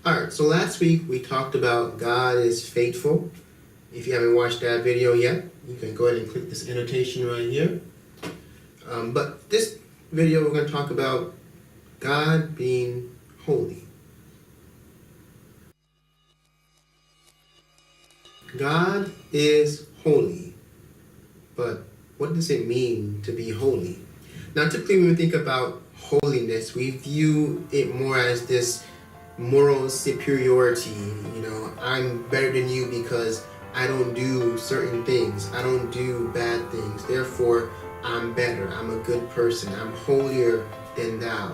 Alright, so last week we talked about God is faithful. If you haven't watched that video yet, you can go ahead and click this annotation right here. But this video we're going to talk about God being holy. God is holy, but what does it mean to be holy? Now, typically when we think about holiness, we view it more as this moral superiority. I'm better than you because I don't do certain things. I don't do bad things. Therefore, I'm better. I'm a good person. I'm holier than thou.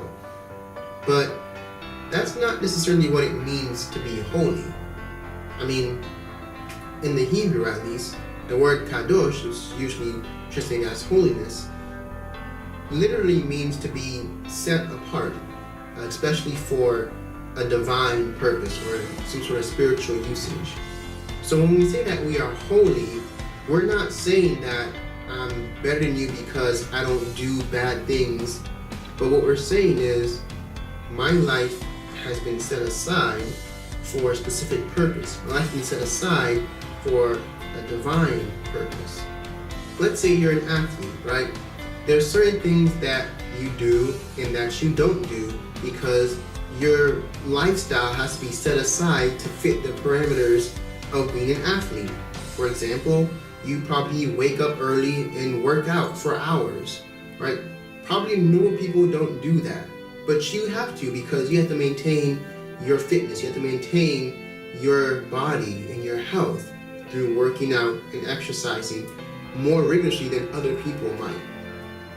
But that's not necessarily what it means to be holy. In the Hebrew at least, the word kadosh, which is usually translated as holiness, literally means to be set apart, especially for a divine purpose or some sort of spiritual usage. So when we say that we are holy, we're not saying that I'm better than you because I don't do bad things, but what we're saying is my life has been set aside for a specific purpose. My life has been set aside for a divine purpose. Let's say you're an athlete, right? There's certain things that you do and that you don't do because your lifestyle has to be set aside to fit the parameters of being an athlete. For example, you probably wake up early and work out for hours, right? Probably normal people don't do that, but you have to because you have to maintain your fitness. You have to maintain your body and your health through working out and exercising more rigorously than other people might.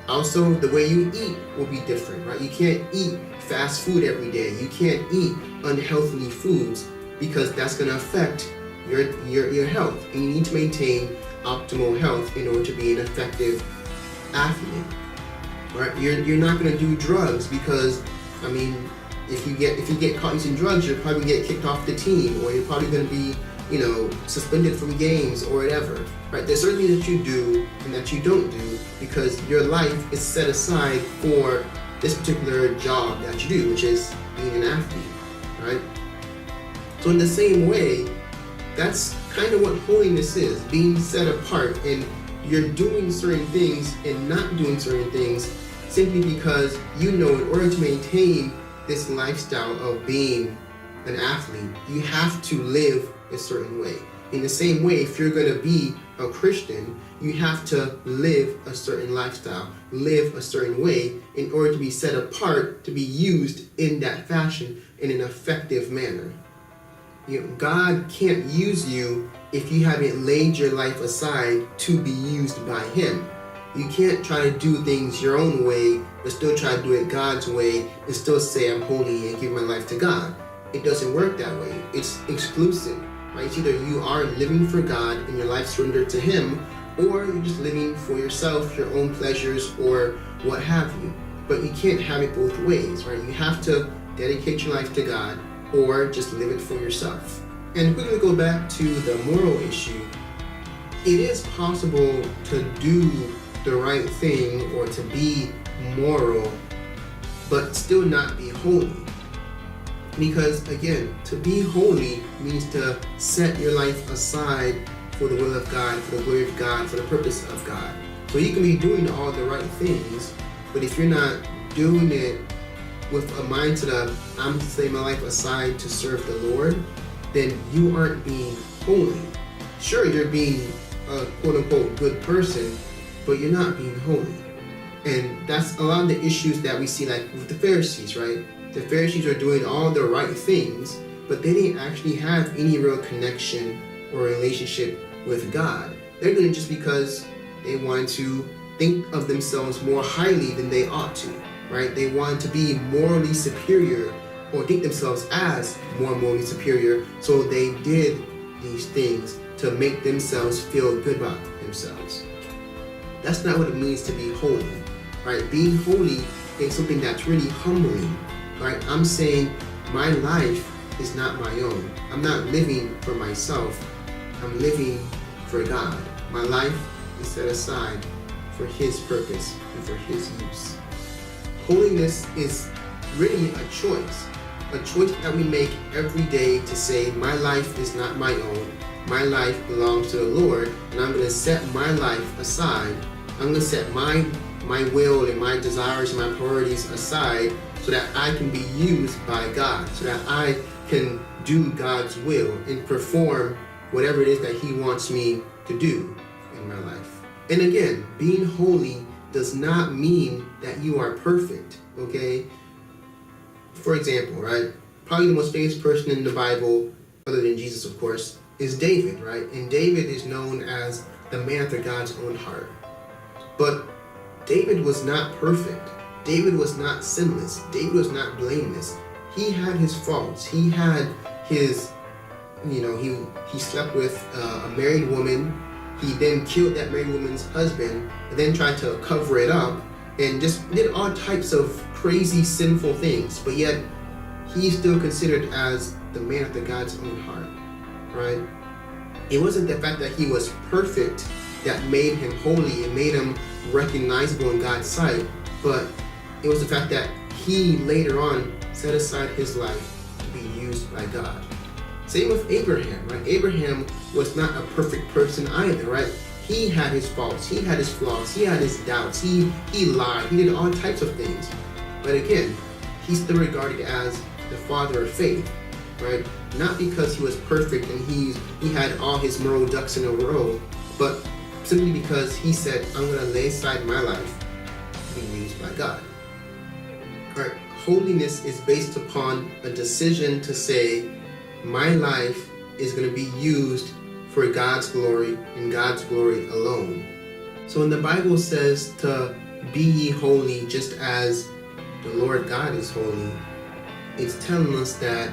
Also, the way you eat will be different, right? You can't eat fast food every day. You can't eat unhealthy foods because that's going to affect your health. And you need to maintain optimal health in order to be an effective athlete, right? You're not going to do drugs because, if you get caught using drugs, you're probably going to get kicked off the team, or you're probably going to be suspended from games or whatever, right? There's certain things that you do and that you don't do because your life is set aside for this particular job that you do, which is being an athlete, right? So in the same way, that's kind of what holiness is, being set apart, and you're doing certain things and not doing certain things simply because in order to maintain this lifestyle of being an athlete, you have to live a certain way. In the same way, if you're going to be a Christian, you have to live a certain lifestyle, live a certain way in order to be set apart, to be used in that fashion in an effective manner. God can't use you if you haven't laid your life aside to be used by Him. You can't try to do things your own way, but still try to do it God's way and still say I'm holy and give my life to God. It doesn't work that way. It's exclusive. Right? It's either you are living for God and your life surrendered to Him, or you're just living for yourself, your own pleasures, or what have you. But you can't have it both ways, right? You have to dedicate your life to God or just live it for yourself. And if we're going to go back to the moral issue, it is possible to do the right thing or to be moral, but still not be holy. Because again, to be holy means to set your life aside for the will of God, for the glory of God, for the purpose of God. So you can be doing all the right things, but if you're not doing it with a mindset of, I'm setting my life aside to serve the Lord, then you aren't being holy. Sure, you're being a quote-unquote good person, but you're not being holy. And that's a lot of the issues that we see, like with the Pharisees, right? The Pharisees are doing all the right things, but they didn't actually have any real connection or relationship with God. They're doing it just because they wanted to think of themselves more highly than they ought to, right? They wanted to be morally superior or think themselves as more morally superior, so they did these things to make themselves feel good about themselves. That's not what it means to be holy, right? Being holy is something that's really humbling, right? I'm saying my life is not my own. I'm not living for myself. I'm living for God. My life is set aside for His purpose and for His use. Holiness is really a choice. a choice that we make every day to say, my life is not my own. My life belongs to the Lord, and I'm going to set my life aside. I'm going to set my will and my desires and my priorities aside so that I can be used by God, so that I can do God's will and perform whatever it is that He wants me to do in my life. And again, being holy does not mean that you are perfect, okay? For example, right? Probably the most famous person in the Bible, other than Jesus, of course, is David, right? And David is known as the man after God's own heart. But David was not perfect. David was not sinless. David was not blameless. He had his faults. He had his, he slept with a married woman. He then killed that married woman's husband and then tried to cover it up and just did all types of crazy, sinful things. But yet, he's still considered as the man after God's own heart, right? It wasn't the fact that he was perfect that made him holy and made him recognizable in God's sight, but it was the fact that he later on set aside his life to be used by God. Same with Abraham, right? Abraham was not a perfect person either, right? He had his faults, he had his flaws, he had his doubts, he lied, he did all types of things. But again, he's still regarded as the father of faith, right? Not because he was perfect and he had all his moral ducks in a row, but simply because he said, I'm going to lay aside my life to be used by God. Right? Holiness is based upon a decision to say, my life is going to be used for God's glory and God's glory alone. So when the Bible says to be ye holy just as the Lord God is holy, it's telling us that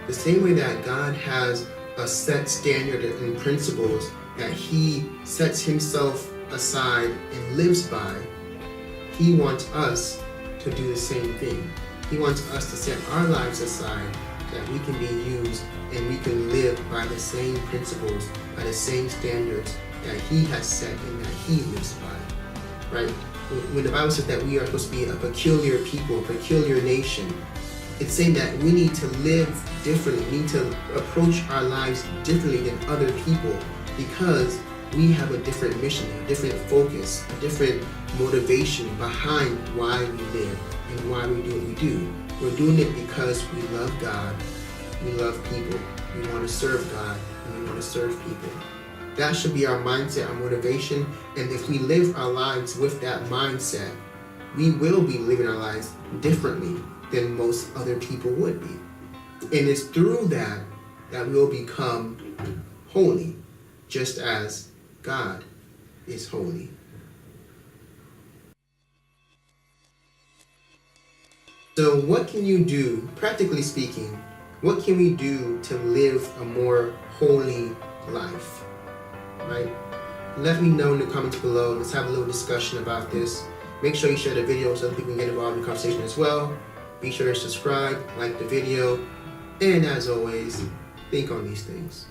the same way that God has a set standard and principles that He sets Himself aside and lives by, He wants us to do the same thing. He wants us to set our lives aside so that we can be used and we can live by the same principles, by the same standards that He has set and that He lives by, right? When the Bible says that we are supposed to be a peculiar people, a peculiar nation, it's saying that we need to live differently. We need to approach our lives differently than other people because we have a different mission, a different focus, a different motivation behind why we live and why we do what we do. We're doing it because we love God, we love people, we want to serve God, and we want to serve people. That should be our mindset, our motivation, and if we live our lives with that mindset, we will be living our lives differently than most other people would be. And it's through that that we'll become holy, just as God is holy. So what can you do, practically speaking, what can we do to live a more holy life, right? Let me know in the comments below. Let's have a little discussion about this. Make sure you share the video so that people can get involved in the conversation as well. Be sure to subscribe, like the video, and as always, think on these things.